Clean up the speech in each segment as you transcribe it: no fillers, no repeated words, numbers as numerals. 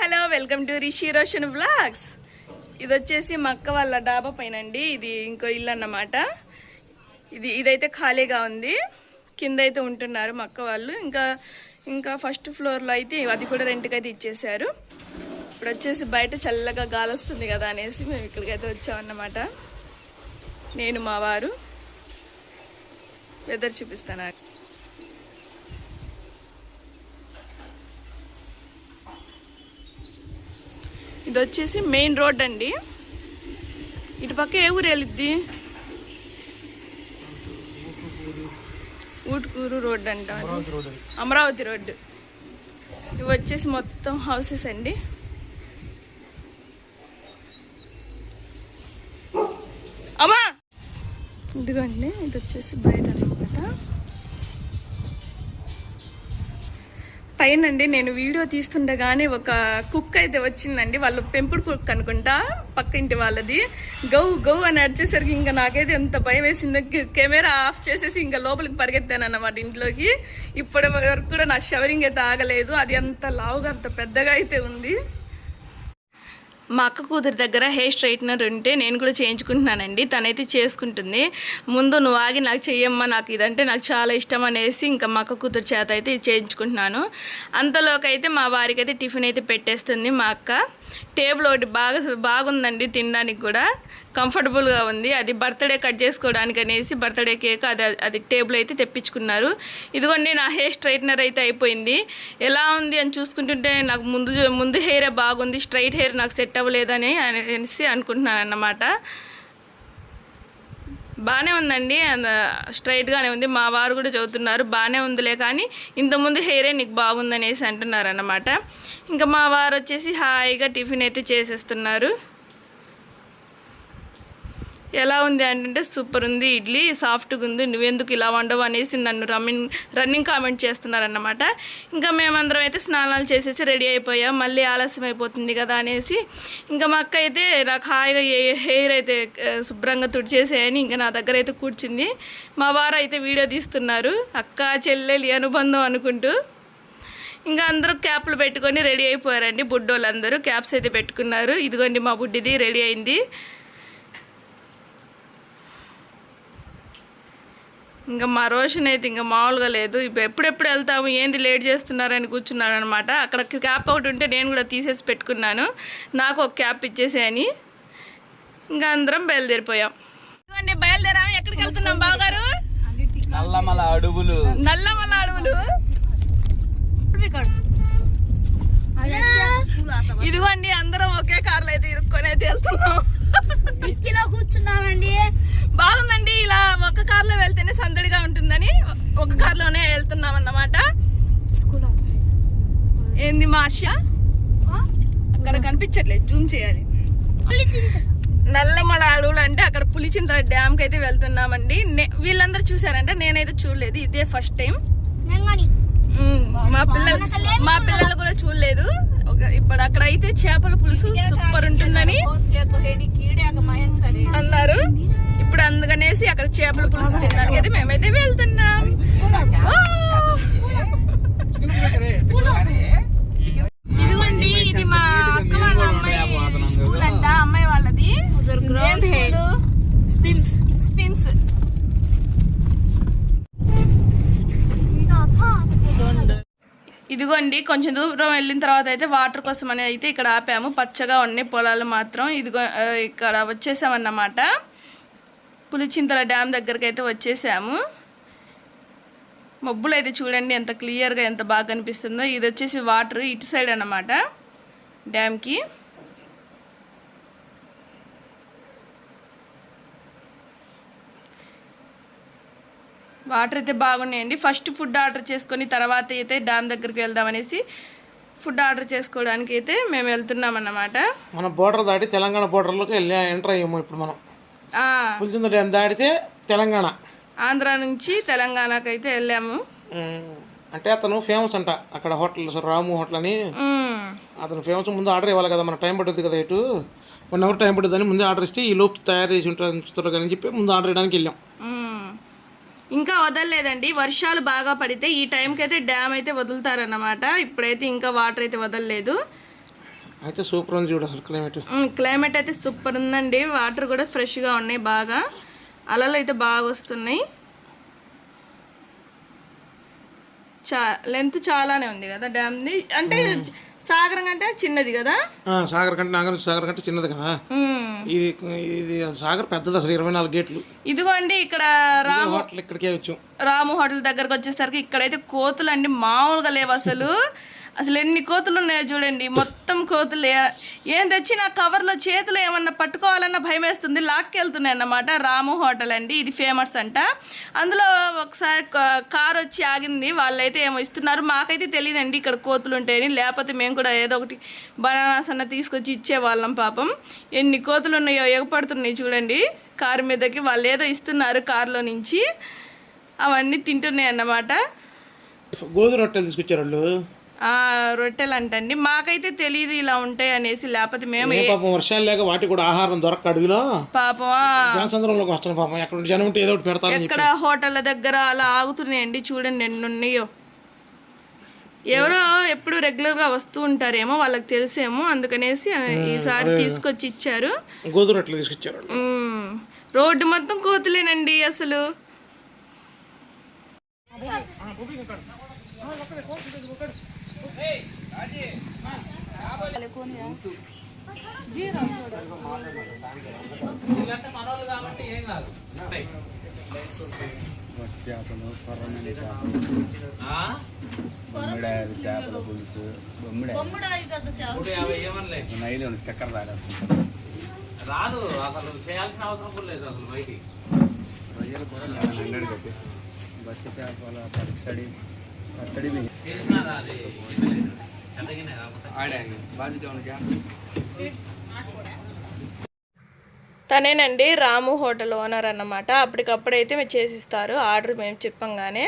Hello welcome to Rishi Roshan vlogs. ఇది వచ్చేసి మా అక్క వాళ్ళ డాబా పైన అండి. ఇది ఇంకో ఇల్లు అన్నమాట. ఇదైతే ఖాళీగా ఉంది. కింద అయితే ఉంటున్నారు మా అక్క వాళ్ళు. ఇంకా ఫస్ట్ ఫ్లోర్లో అయితే అది కూడా రెంట్కి అయితే ఇచ్చేసారు. ఇప్పుడు వచ్చేసి బయట చల్లగా గాలి వస్తుంది కదా అనేసి మేము ఇక్కడికైతే వచ్చామన్నమాట. నేను మా వారు వెదర్ చూపిస్తాను. ఇది వచ్చేసి మెయిన్ రోడ్ అండి. ఇటు పక్క ఏ ఊరు వెళ్ళిద్ది? ఊటుకూరు రోడ్ అంట, అమరావతి రోడ్డు. ఇవి వచ్చేసి మొత్తం హౌసెస్ అండి. అమ్మా ఇదిగోండి, ఇది వచ్చేసి బయట అన్నమాట. పైనండి నేను వీడియో తీస్తుండగానే ఒక కుక్ అయితే వచ్చిందండి. వాళ్ళు పెంపుడు కుక్ అనుకుంటా, పక్క ఇంటి వాళ్ళది. గౌ గౌ అని అడిచేసరికి ఇంకా నాకైతే ఎంత భయం వేసిందో కెమెరా ఆఫ్ చేసేసి ఇంకా లోపలికి పరిగెత్తాను అన్నమాట ఇంట్లోకి. ఇప్పటి వరకు కూడా నా షవరింగ్ అయితే ఆగలేదు. అది అంత లావుగా అంత పెద్దగా అయితే ఉంది. మా అక్క కూతురి దగ్గర హెయిర్ స్ట్రైట్నర్ ఉంటే నేను కూడా చేయించుకుంటున్నానండి. తనైతే చేసుకుంటుంది. ముందు నువ్వు ఆగి నాకు చెయ్యమ్మా, నాకు ఇదంటే నాకు చాలా ఇష్టం అనేసి ఇంకా మా అక్క కూతురు చేత అయితే చేయించుకుంటున్నాను. అంతలోకైతే మా వారికి అయితే టిఫిన్ అయితే పెట్టేస్తుంది మా అక్క. టేబుల్ ఒకటి బాగుందండి, తినడానికి కూడా కంఫర్టబుల్గా ఉంది. అది బర్త్డే కట్ చేసుకోవడానికి అనేసి బర్త్డే కేక్ అది టేబుల్ అయితే తెప్పించుకున్నారు. ఇదిగోండి నా హెయిర్ స్ట్రైట్నర్ అయితే అయిపోయింది. ఎలా ఉంది అని చూసుకుంటుంటే నాకు ముందు హెయిరే బాగుంది, స్ట్రైట్ హెయిర్ నాకు సెట్ అవ్వలేదని అనేసి అనుకుంటున్నాను అన్నమాట. బాగానే ఉందండి, స్ట్రైట్గానే ఉంది. మా వారు కూడా చదువుతున్నారు బాగానే ఉందిలే, కానీ ఇంతకుముందు హెయిరే నీకు బాగుందనేసి అంటున్నారు అన్నమాట. ఇంకా మా వారు వచ్చేసి హాయిగా టిఫిన్ అయితే చేసేస్తున్నారు. ఎలా ఉంది అంటే సూపర్ ఉంది, ఇడ్లీ సాఫ్ట్గా ఉంది, నువ్వెందుకు ఇలా వండవు అనేసి నన్ను రన్నింగ్ కామెంట్ చేస్తున్నారన్నమాట. ఇంకా మేమందరం అయితే స్నానాలు చేసేసి రెడీ అయిపోయాం. మళ్ళీ ఆలస్యం అయిపోతుంది కదా అనేసి ఇంకా మా అక్క అయితే నాకు హాయిగా హెయిర్ అయితే శుభ్రంగా తుడిచేసేయని ఇంకా నా దగ్గర అయితే కూర్చుంది. మా వారు అయితే వీడియో తీస్తున్నారు, అక్క చెల్లెలి అనుబంధం అనుకుంటూ. ఇంకా అందరూ క్యాప్లు పెట్టుకొని రెడీ అయిపోయారండి. బుడ్డోళ్ళందరూ క్యాప్స్ అయితే పెట్టుకున్నారు. ఇదిగోండి మా బుడ్డిది రెడీ అయింది. ఇంకా మా రోషన్ అయితే ఇంకా మామూలుగా లేదు. ఇప్పుడు ఎప్పుడెప్పుడు వెళ్తాము, ఏంది లేట్ చేస్తున్నారని కూర్చున్నాడు అనమాట. అక్కడ క్యాప్ ఒకటి ఉంటే నేను కూడా తీసేసి పెట్టుకున్నాను, నాకు ఒక క్యాప్ ఇచ్చేసేయని. ఇంకా అందరం బయలుదేరిపోయాం. బయలుదేరాము. ఎక్కడికి వెళ్తున్నాం బావగారు? నల్లమల అడవులు. ఇదిగోండి అందరం ఒకే కార్లో అయితే ఇరుక్కొని అయితే వెళ్తున్నాం. కూర్చున్నామండి. బాగుందండి, ఇలా ఒక కార్లో వెళ్తేనే సందడిగా ఉంటుందని ఒక కార్లోనే వెళ్తున్నాం అన్నమాట. ఏంది మార్ష అక్కడ కనిపించట్లేదు, జూమ్ చేయాలి. నల్లమల అడవులు అంటే అక్కడ పులిచింతల డ్యామ్కి అయితే వెళ్తున్నామండి. వీళ్ళందరూ చూసారంటే నేనైతే చూడలేదు, ఇదే ఫస్ట్ టైం. మా పిల్లలు కూడా చూడలేదు. ఇప్పుడు అక్కడ అయితే చేపల పులుసు సూపర్ ఉంటుందని అన్నారు. ఇప్పుడు అందుకనేసి అక్కడ చేపల పులుసు తినడానికి అయితే మేమైతే వెళ్తున్నాం. ఇదిగోండి, ఇది మా అక్క వాళ్ళ అమ్మాయి స్కూల్ అంట, అమ్మాయి వాళ్ళది స్పిమ్స్. ఇదిగోండి కొంచెం దూరం వెళ్ళిన తర్వాత అయితే వాటర్ కోసం అని అయితే ఇక్కడ ఆపాము. పచ్చగా ఉన్నాయి పొలాలు మాత్రం. ఇదిగో ఇక్కడ వచ్చేసామన్నమాట. పులిచింతల డ్యామ్ దగ్గరికి అయితే వచ్చేసాము. మబ్బులు అయితే చూడండి ఎంత క్లియర్గా ఎంత బాగా కనిపిస్తుందో. ఇది వచ్చేసి వాటర్ ఇటు సైడ్ అన్నమాట డ్యామ్కి. వాటర్ అయితే బాగున్నాయండి. ఫస్ట్ ఫుడ్ ఆర్డర్ చేసుకొని తర్వాత అయితే డ్యామ్ దగ్గరికి వెళ్దామనేసి ఫుడ్ ఆర్డర్ చేసుకోవడానికి అయితే మేము వెళ్తున్నాం అన్నమాట. మనం బోర్డర్ దాటి తెలంగాణ బోర్డర్లోకి ఎంటర్ అయ్యాము. ఇప్పుడు మనం పులిచింతల డ్యామ్ దాటితే తెలంగాణ, ఆంధ్ర నుంచి తెలంగాణకి అయితే వెళ్ళాము. అంటే అతను ఫేమస్ అంట అక్కడ హోటల్, రాము హోటల్ అని. అతను ఫేమస్. ముందు ఆర్డర్ ఇవ్వాలి కదా, మనకు టైం పడుతుంది కదా, ఇటు 1 అవర్ టైం పడుతుందని ముందే ఆర్డర్ ఇస్తే ఈ లోపు తయారు చేసి ఉంటారు కానీ చెప్పి ముందు ఆర్డర్ ఇవ్వడానికి వెళ్ళాం. ఇంకా వదలలేదండి, వర్షాలు బాగా పడితే ఈ టైంకి అయితే డ్యామ్ అయితే వదులుతారన్నమాట. ఇప్పుడైతే ఇంకా వాటర్ అయితే వదలలేదు. అయితే సూపర్ ఉంది చూడు అసలు క్లైమేట్. క్లైమేట్ అయితే సూపర్ ఉందండి. వాటర్ కూడా ఫ్రెష్గా ఉన్నాయి, బాగా అలలు అయితే బాగా వస్తున్నాయి. లెంత్ చాలానే ఉంది కదా డ్యామ్ది, అంటే సాగరం కంటే చిన్నది కదా. సాగర్ కంటే నాగార్జున సాగర్ కంటే చిన్నది కదా. ఇది ఇది సాగర్ పెద్దది అసలు, 24 గేట్లు. ఇదిగోండి ఇక్కడ హోటల్ ఇక్కడికే వచ్చాం. రాము హోటల్ దగ్గరకు వచ్చేసరికి ఇక్కడైతే కోతులు అండి మామూలుగా లేవు అసలు. అసలు ఎన్ని కోతులు ఉన్నాయో చూడండి, మొత్తం కోతులు. ఏం తెచ్చి నా కవర్లో చేతులు ఏమన్నా పట్టుకోవాలన్న భయం వేస్తుంది, లాక్కెళ్తున్నాయి అన్నమాట. రాము హోటల్ అండి, ఇది ఫేమస్ అంట. అందులో ఒకసారి కార్ వచ్చి ఆగింది, వాళ్ళైతే ఏమో ఇస్తున్నారు. మాకైతే తెలియదండి ఇక్కడ కోతులు ఉంటాయని, లేకపోతే మేము కూడా ఏదో ఒకటి బనానాస్ అన్న తీసుకొచ్చి ఇచ్చేవాళ్ళం. పాపం ఎన్ని కోతులు ఉన్నాయో, ఎగపడుతున్నాయి చూడండి కారు మీదకి. వాళ్ళు ఏదో ఇస్తున్నారు కారులో నుంచి, అవన్నీ తింటున్నాయి అన్నమాట. గోధుమ రొట్టెలు తీసుకొచ్చారు వాళ్ళు. రొట్టెలు అంటండి, మాకైతే తెలియదు ఇలా ఉంటాయి అనేసి. లేకపోతే మేము పాపం వర్షాలు లేక వాటికి కూడా ఆహారం దొరక్క అడవిలో పాపం జనసంద్రంలోకి వస్తాను. పాపం ఎక్కడ జనం ఉంటే ఏదో ఒకటి పెడతారు. ఎక్కడ హోటళ్ళ దగ్గర అలా ఆగుతున్నాయండి చూడండి ఎన్ని ఉన్నాయో. ఎవరో ఎప్పుడు రెగ్యులర్గా వస్తూ ఉంటారేమో, వాళ్ళకి తెలిసేమో, అందుకనేసి ఈసారి తీసుకొచ్చి ఇచ్చారు. గోధుమ రొట్టెలు తీసుకొచ్చారు. రోడ్డు మొత్తం కోతులేనండి అసలు. చేపలు, కొర్రమీన చేపలు, బొమ్మిడాయలు, చేపల పులుసు, నైలు చక్కెర రాదు అసలు, చేయాల్సిన అవసరం కూడా లేదు అసలు. బయటికి రొయ్యలు కూడా 1100 కట్టి, బస్సు చేపల పచ్చడి తనేనండి రాము హోటల్ ఓనర్ అన్నమాట. అప్పటికప్పుడైతే మేము చేసిస్తారు ఆర్డర్ మేము చెప్పంగానే.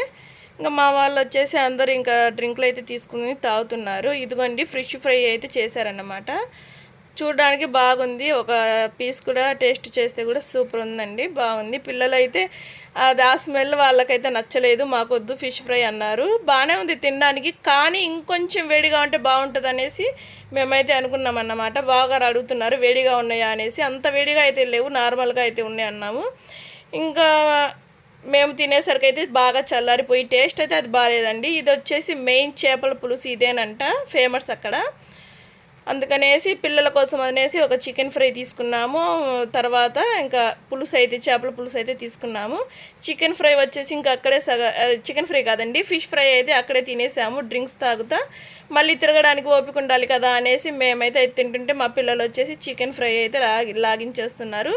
ఇంకా మా వాళ్ళు వచ్చేసి అందరూ ఇంకా డ్రింకులు అయితే తీసుకుని తాగుతున్నారు. ఇదిగోండి ఫిష్ ఫ్రై అయితే చేశారన్నమాట. చూడడానికి బాగుంది, ఒక పీస్ కూడా టేస్ట్ చేస్తే కూడా సూపర్ ఉందండి, బాగుంది. పిల్లలు అయితే అది ఆ స్మెల్ వాళ్ళకైతే నచ్చలేదు, మాకొద్దు ఫిష్ ఫ్రై అన్నారు. బాగానే ఉంది తినడానికి, కానీ ఇంకొంచెం వేడిగా ఉంటే బాగుంటుంది అనేసి మేమైతే అనుకున్నాం అన్నమాట. బాగా అడుగుతున్నారు వేడిగా ఉన్నాయా అనేసి. అంత వేడిగా అయితే లేవు, నార్మల్గా అయితే ఉన్నాయి అన్నాము. ఇంకా మేము తినేసరికి అయితే బాగా చల్లారిపోయి టేస్ట్ అయితే అది బాగాలేదండి. ఇది వచ్చేసి మెయిన్ చేపల పులుసు ఇదేనంట ఫేమస్ అక్కడ. అందుకనేసి పిల్లల కోసం అనేసి ఒక చికెన్ ఫ్రై తీసుకున్నాము. తర్వాత ఇంకా పులుసు అయితే చేపల పులుసు అయితే తీసుకున్నాము. చికెన్ ఫ్రై వచ్చేసి ఇంకా అక్కడే చికెన్ ఫ్రై కాదండి ఫిష్ ఫ్రై అయితే అక్కడే తినేసాము. డ్రింక్స్ తాగుతా మళ్ళీ తిరగడానికి ఓపిక ఉండాలి కదా అనేసి మేమైతే తింటుంటే మా పిల్లలు వచ్చేసి చికెన్ ఫ్రై అయితే లాగించేస్తున్నారు.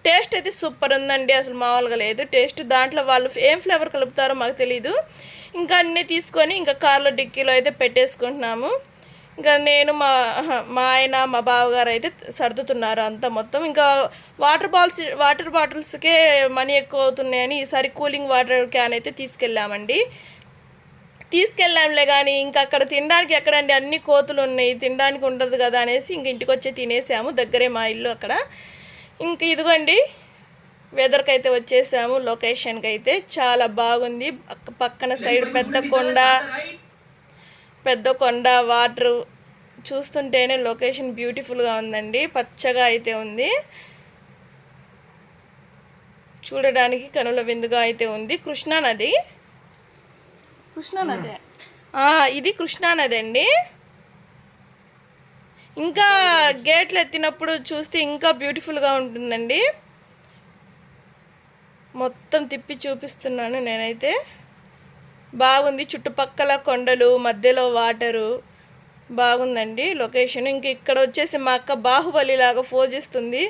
టేస్ట్ అయితే సూపర్ ఉందండి, అసలు మామూలుగా లేదు టేస్ట్. దాంట్లో వాళ్ళు ఏం ఫ్లేవర్ కలుపుతారో మాకు తెలీదు. ఇంకా అన్నీ తీసుకొని ఇంకా కార్లో డిక్కీలో అయితే పెట్టేసుకుంటున్నాము. ఇంకా నేను మా ఆయన మా బావగారు అయితే సర్దుతున్నారు అంతా మొత్తం. ఇంకా వాటర్ బాటిల్స్కే మనీ ఎక్కువ అవుతున్నాయని ఈసారి కూలింగ్ వాటర్ క్యాన్ అయితే తీసుకెళ్ళాంలే. కానీ ఇంకా అక్కడ తినడానికి ఎక్కడండి, అన్ని కోతులు ఉన్నాయి, తినడానికి ఉండదు కదా అనేసి ఇంక ఇంటికి వచ్చి తినేసాము. దగ్గరే మా ఇల్లు అక్కడ. ఇంక ఇదిగోండి వెదర్కి అయితే వచ్చేసాము. లొకేషన్కి అయితే చాలా బాగుంది. పక్కన సైడ్ పెద్ద కొండ వాటర్ చూస్తుంటేనే లొకేషన్ బ్యూటిఫుల్గా ఉందండి. పచ్చగా అయితే ఉంది, చూడడానికి కనుల విందుగా అయితే ఉంది. కృష్ణానది ఇది కృష్ణానది అండి. ఇంకా గేట్లు ఎత్తినప్పుడు చూస్తే ఇంకా బ్యూటిఫుల్గా ఉంటుందండి. మొత్తం తిప్పి చూపిస్తున్నాను నేనైతే. బాగుంది, చుట్టుపక్కల కొండలు, మధ్యలో వాటరు, బాగుందండి లొకేషన్. ఇంక ఇక్కడ వచ్చేసి మా అక్క బాహుబలి లాగా ఫోజ్ ఇస్తుంది.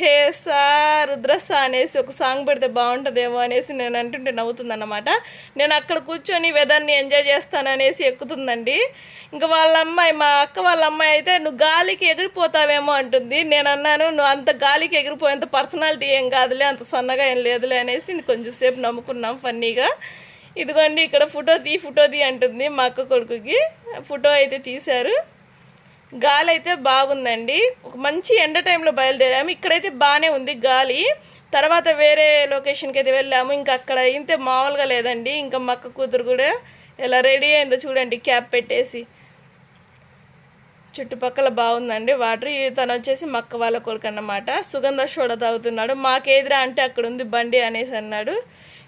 హే సా రుద్రసా అనేసి ఒక సాంగ్ పెడితే బాగుంటుందేమో అనేసి నేను అంటుంటే నవ్వుతుందన్నమాట. నేను అక్కడ కూర్చొని వెదర్ని ఎంజాయ్ చేస్తాననేసి ఎక్కుతుందండి. ఇంకా మా అక్క వాళ్ళ అమ్మాయి అయితే నువ్వు గాలికి ఎగిరిపోతావేమో అంటుంది. నేను అన్నాను నువ్వు అంత గాలికి ఎగిరిపోయేంత పర్సనాలిటీ ఏం కాదులే, అంత సన్నగా ఏం లేదులే అనేసి కొంచెంసేపు నమ్ముకున్నాం ఫన్నీగా. ఇదిగోండి ఇక్కడ ఫోటో తీ అంటుంది మా అక్క కొడుకుకి. ఫోటో అయితే తీశారు. గాలి అయితే బాగుందండి. ఒక మంచి ఎండ టైంలో బయలుదేరాము. ఇక్కడైతే బాగానే ఉంది గాలి. తర్వాత వేరే లొకేషన్కి అయితే వెళ్ళాము. ఇంకా అక్కడ అయితే మామూలుగా లేదండి. ఇంకా మా అక్క కూతురు కూడా ఎలా రెడీ అయిందో చూడండి, క్యాప్ పెట్టేసి. చుట్టుపక్కల బాగుందండి వాటర్. తను వచ్చేసి మా అక్క వాళ్ళ కొడుకు అన్నమాట. సుగంధ సోడా తాగుతున్నాడు. మాకేదిరా అంటే అక్కడ ఉంది బండి అనేసి అన్నాడు.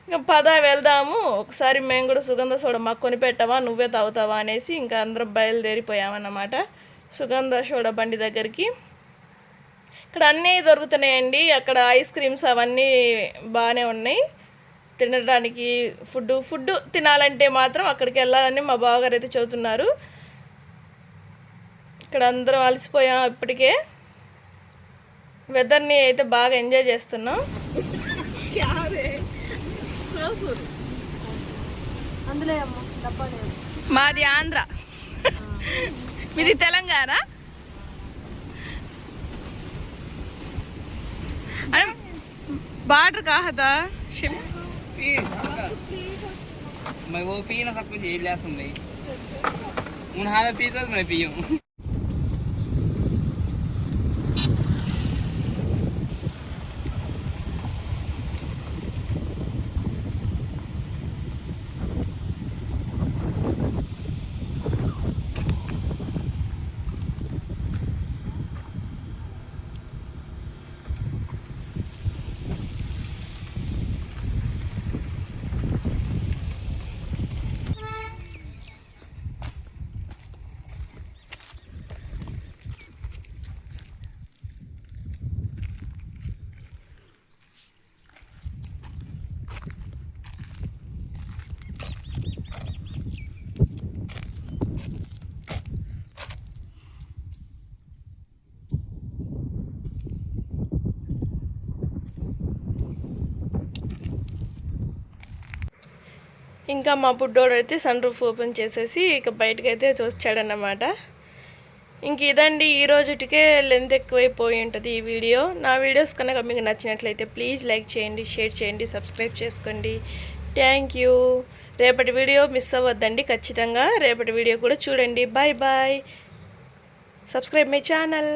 ఇంకా పద వెళ్దాము, ఒకసారి మేము కూడా సుగంధ సోడా మాకు కొనిపెట్టవా, నువ్వే తాగుతావా అనేసి ఇంకా అందరం బయలుదేరిపోయామన్నమాట సుగంధ సోడా బండి దగ్గరికి. ఇక్కడ అన్నీ దొరుకుతున్నాయండి. అక్కడ ఐస్ క్రీమ్స్ అవన్నీ బాగానే ఉన్నాయి తినడానికి. ఫుడ్ తినాలంటే మాత్రం అక్కడికి వెళ్ళాలని మా బావగారు అయితే చదువుతున్నారు. ఇక్కడ అందరం అలసిపోయాం ఇప్పటికే. వెదర్ని అయితే బాగా ఎంజాయ్ చేస్తున్నాం. మాది ఆంధ్ర, మీది తెలంగాణ. बार्डर कहा था मैं वो पी ना सब कुछ ये लिया सुन रही उन हाल पी तो मैं पी हूँ ఇంకా మా బుడ్డోడు అయితే సన్ రూఫ్ ఓపెన్ చేసేసి ఇక బయటకు అయితే చూస్తాడన్నమాట. ఇంక ఇదండి ఈ రోజుటికే లెంత్ ఎక్కువైపోయి ఉంటుంది ఈ వీడియో. నా వీడియోస్ కనుక మీకు నచ్చినట్లయితే ప్లీజ్ లైక్ చేయండి, షేర్ చేయండి, సబ్స్క్రైబ్ చేసుకోండి. Thank you. రేపటి వీడియో మిస్ అవ్వద్దండి, ఖచ్చితంగా రేపటి వీడియో కూడా చూడండి. Bye bye. Subscribe my channel.